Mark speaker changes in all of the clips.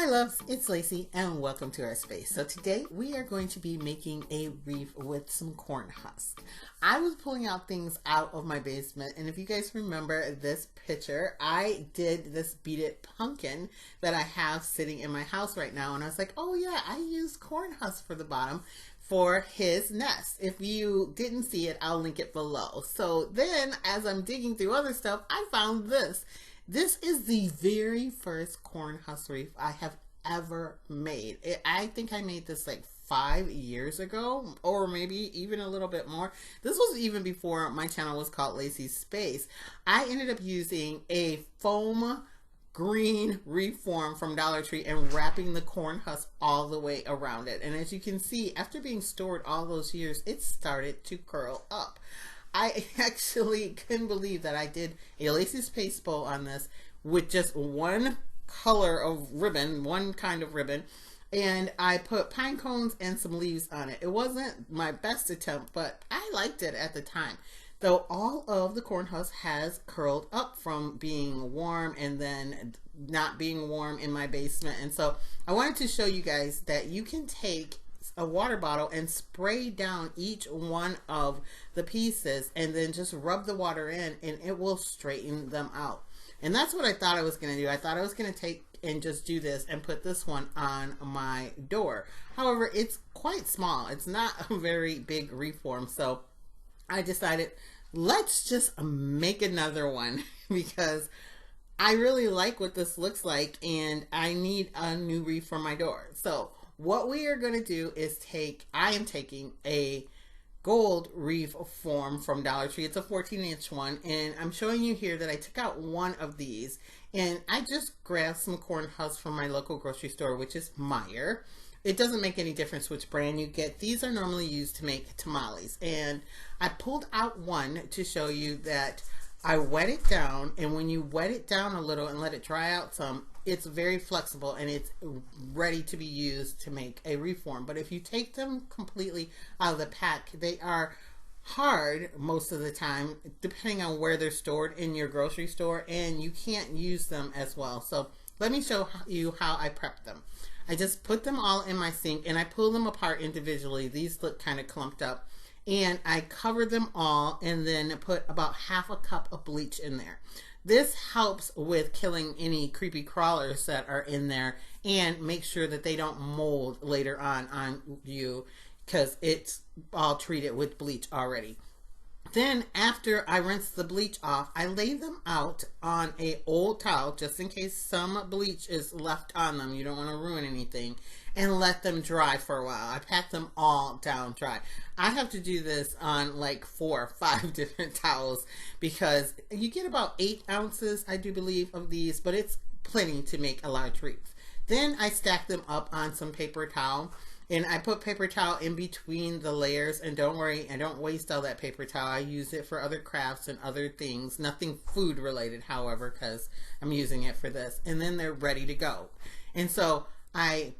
Speaker 1: loves, it's Lacey and welcome to our space. So today we are going to be making a wreath with some corn husk. I was pulling out things out of my basement, and if you guys remember this picture, I did this beaded pumpkin that I have sitting in my house right now, and I was like, oh yeah, I used corn husk for the bottom for his nest. If you didn't see it, I'll link it below. So then as I'm digging through other stuff, I found this. This is the very first corn husk wreath I have ever made. I think I made this like 5 years ago, or maybe even a little bit more. This was even before my channel was called Lacee's Space. I ended up using a foam green wreath form from Dollar Tree and wrapping the corn husk all the way around it. And as you can see, after being stored all those years, it started to curl up. I actually couldn't believe that I did a Lacee's Space bow on this with just one color of ribbon, one kind of ribbon, and I put pine cones and some leaves on it. It wasn't my best attempt, but I liked it at the time. Though all of the corn husk has curled up from being warm and then not being warm in my basement. And so I wanted to show you guys that you can take a water bottle and spray down each one of the pieces and then just rub the water in and it will straighten them out. And that's what I thought I was going to do. I thought I was going to take and just do this and put this one on my door. However, it's quite small. It's not a very big wreath form. So I decided, let's just make another one because I really like what this looks like and I need a new wreath for my door. So what we are going to do is I am taking a gold wreath form from Dollar Tree. It's a 14-inch one, and I'm showing you here that I took out one of these, and I just grabbed some corn husks from my local grocery store, which is Meijer. It doesn't make any difference which brand you get. These are normally used to make tamales, and I pulled out one to show you that I wet it down, and when you wet it down a little and let it dry out some, it's very flexible and it's ready to be used to make a wreath form. But if you take them completely out of the pack, they are hard most of the time, depending on where they're stored in your grocery store, and you can't use them as well. So let me show you how I prep them. I just put them all in my sink and I pull them apart individually. These look kind of clumped up. And I cover them all and then put about half a cup of bleach in there. This helps with killing any creepy crawlers that are in there and make sure that they don't mold later on you because it's all treated with bleach already. Then after I rinse the bleach off, I lay them out on a old towel just in case some bleach is left on them. You don't want to ruin anything, and let them dry for a while. I pat them all down dry. I have to do this on like 4 or 5 different towels because you get about 8 ounces, I do believe, of these, but it's plenty to make a large wreath. Then I stack them up on some paper towel. And I put paper towel in between the layers, and don't worry, I don't waste all that paper towel. I use it for other crafts and other things. Nothing food related, however, because I'm using it for this. And then they're ready to go. And so I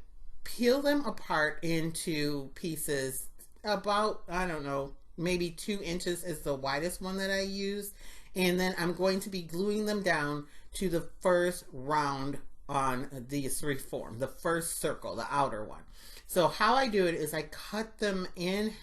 Speaker 1: peel them apart into pieces about, I don't know, maybe 2 inches is the widest one that I use. And then I'm going to be gluing them down to the first round on this wreath form, the first circle, the outer one. So how I do it is I cut them in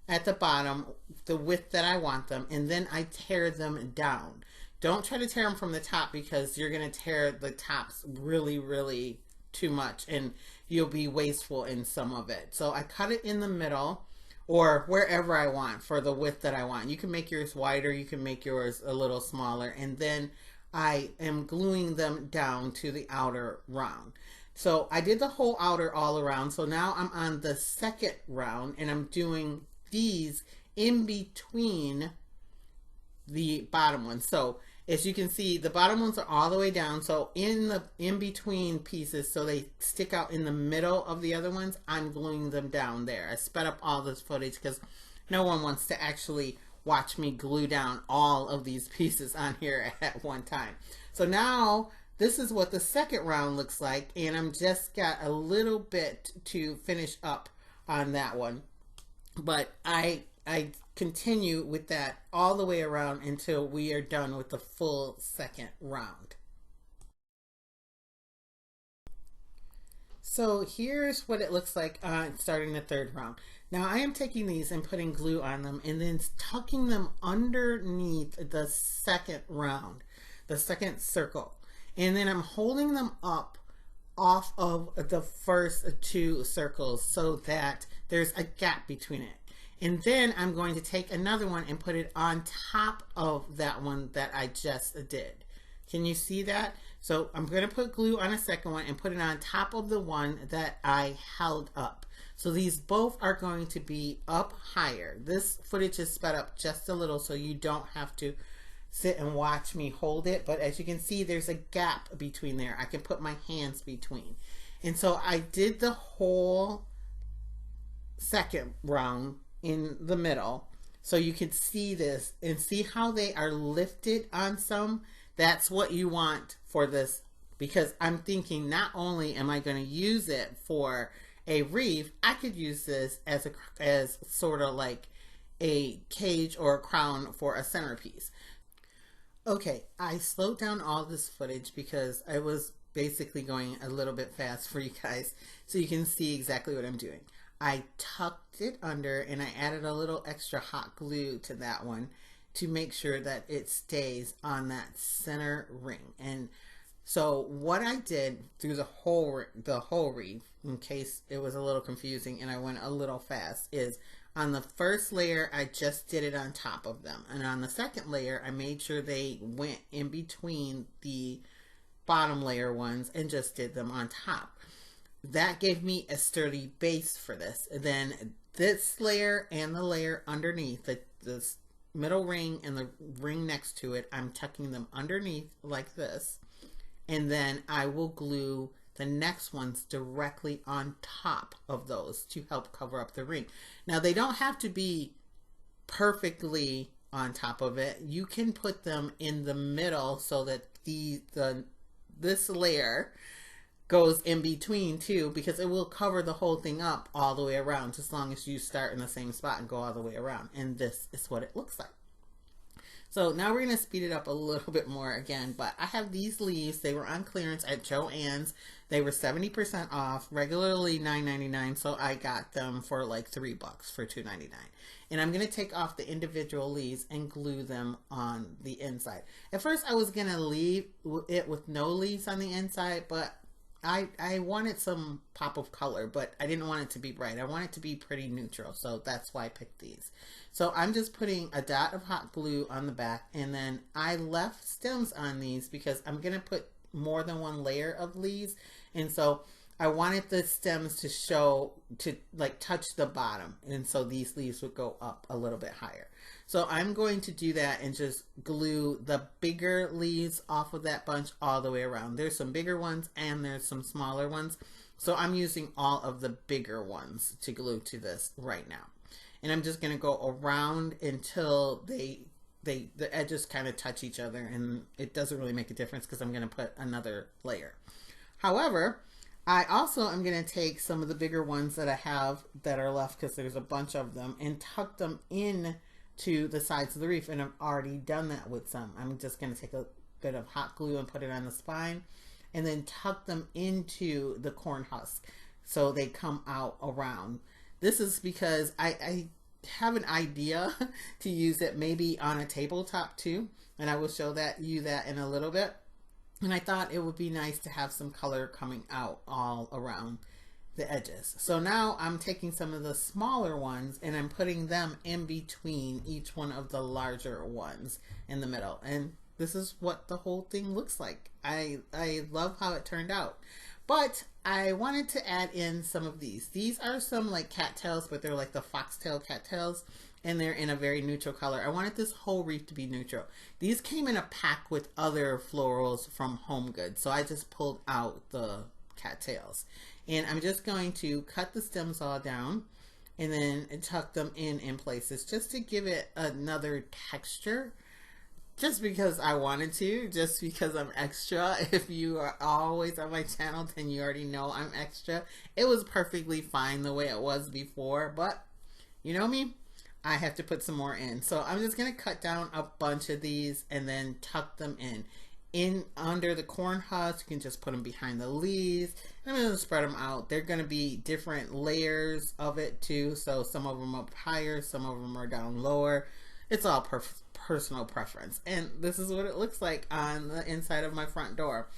Speaker 1: at the bottom, the width that I want them, and then I tear them down. Don't try to tear them from the top because you're going to tear the tops really, really too much and you'll be wasteful in some of it. So I cut it in the middle or wherever I want for the width that I want. You can make yours wider, you can make yours a little smaller, and then I am gluing them down to the outer round. So I did the whole outer all around. So now I'm on the second round and I'm doing these in between the bottom ones. So as you can see, the bottom ones are all the way down. So in between pieces, so they stick out in the middle of the other ones, I'm gluing them down there. I sped up all this footage because no one wants to actually watch me glue down all of these pieces on here at one time. So now this is what the second round looks like, and I'm just got a little bit to finish up on that one. But I continue with that all the way around until we are done with the full second round. So here's what it looks like starting the third round. Now I am taking these and putting glue on them and then tucking them underneath the second round, the second circle. And then I'm holding them up off of the first two circles so that there's a gap between it. And then I'm going to take another one and put it on top of that one that I just did. Can you see that? So I'm going to put glue on a second one and put it on top of the one that I held up. So these both are going to be up higher. This footage is sped up just a little so you don't have to sit and watch me hold it. But as you can see, there's a gap between there. I can put my hands between. And so I did the whole second round in the middle. So you can see this and see how they are lifted on some. That's what you want for this, because I'm thinking not only am I going to use it for a wreath, I could use this as sort of like a cage or a crown for a centerpiece. Okay, I slowed down all this footage because I was basically going a little bit fast for you guys so you can see exactly what I'm doing. I tucked it under and I added a little extra hot glue to that one to make sure that it stays on that center ring. And so what I did through the whole wreath, in case it was a little confusing and I went a little fast, is on the first layer I just did it on top of them, and on the second layer I made sure they went in between the bottom layer ones and just did them on top. That gave me a sturdy base for this. And then this layer and the layer underneath, this middle ring and the ring next to it, I'm tucking them underneath like this, and then I will glue the next ones directly on top of those to help cover up the ring. Now they don't have to be perfectly on top of it. You can put them in the middle so that this layer goes in between too, because it will cover the whole thing up all the way around, just as long as you start in the same spot and go all the way around. And this is what it looks like. So now we're going to speed it up a little bit more again, but I have these leaves. They were on clearance at Joanns. They were 70% off, regularly $9.99, so I got them for like $3 for $2.99. And I'm going to take off the individual leaves and glue them on the inside. At first I was going to leave it with no leaves on the inside, but I wanted some pop of color, but I didn't want it to be bright. I want it to be pretty neutral, so that's why I picked these. So I'm just putting a dot of hot glue on the back, and then I left stems on these because I'm going to put more than one layer of leaves, and so I wanted the stems to show, to like touch the bottom, and so these leaves would go up a little bit higher. So I'm going to do that and just glue the bigger leaves off of that bunch all the way around. There's some bigger ones and there's some smaller ones. So I'm using all of the bigger ones to glue to this right now. And I'm just going to go around until the edges kind of touch each other, and it doesn't really make a difference because I'm going to put another layer. However, I also am going to take some of the bigger ones that I have that are left, because there's a bunch of them, and tuck them in to the sides of the wreath, and I've already done that with some. I'm just going to take a bit of hot glue and put it on the spine, and then tuck them into the corn husk so they come out around. This is because I have an idea to use it maybe on a tabletop too, and I will show you that in a little bit. And I thought it would be nice to have some color coming out all around the edges. So now I'm taking some of the smaller ones and I'm putting them in between each one of the larger ones in the middle. And this is what the whole thing looks like. I love how it turned out. But I wanted to add in some of these. These are some like cattails, but they're like the foxtail cattails, and they're in a very neutral color. I wanted this whole wreath to be neutral. These came in a pack with other florals from Home Goods, so I just pulled out the cattails. And I'm just going to cut the stems all down and then tuck them in places just to give it another texture. Just because I wanted to, just because I'm extra. If you are always on my channel, then you already know I'm extra. It was perfectly fine the way it was before, but you know me, I have to put some more in. So I'm just going to cut down a bunch of these and then tuck them in. in under the corn husk. You can just put them behind the leaves. I'm going to spread them out. They're going to be different layers of it too. So some of them up higher, some of them are down lower. It's all personal preference. And this is what it looks like on the inside of my front door.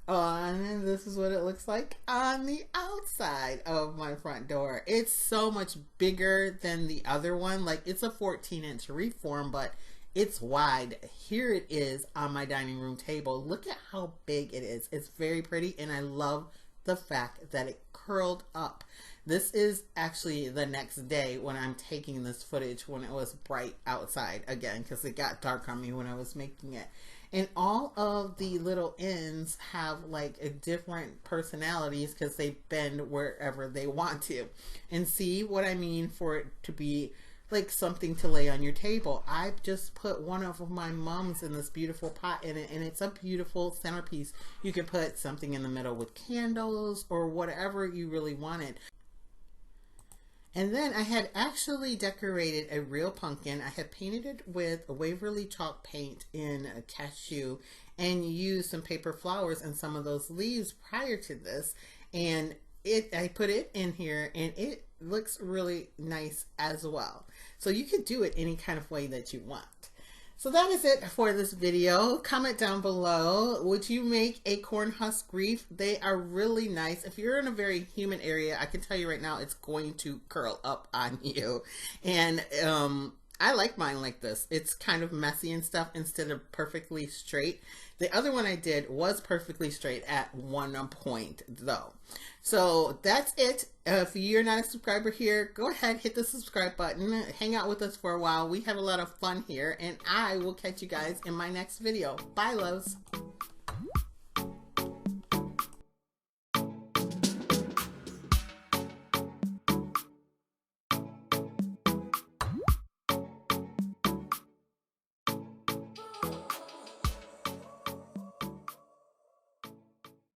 Speaker 1: And this is what it looks like on the outside of my front door. It's so much bigger than the other one. Like, it's a 14-inch wreath form, but it's wide. Here it is on my dining room table. Look at how big it is. It's very pretty, and I love the fact that it curled up. This is actually the next day when I'm taking this footage when it was bright outside again, because it got dark on me when I was making it. And all of the little ends have like different personalities because they bend wherever they want to. And see what I mean for it to be like something to lay on your table. I just put one of my mums in this beautiful pot in it, and it's a beautiful centerpiece. You can put something in the middle with candles or whatever you really wanted. And then I had actually decorated a real pumpkin. I had painted it with a Waverly chalk paint in a cashew and used some paper flowers and some of those leaves prior to this. And I put it in here, and it looks really nice as well. So you could do it any kind of way that you want. So that is it for this video. Comment down below, would you make a Cornhusk wreath? They are really nice. If you're in a very humid area, I can tell you right now, it's going to curl up on you. And I like mine like this. It's kind of messy and stuff instead of perfectly straight. The other one I did was perfectly straight at one point though. So that's it. If you're not a subscriber here, go ahead, hit the subscribe button. Hang out with us for a while. We have a lot of fun here, and I will catch you guys in my next video. Bye, loves.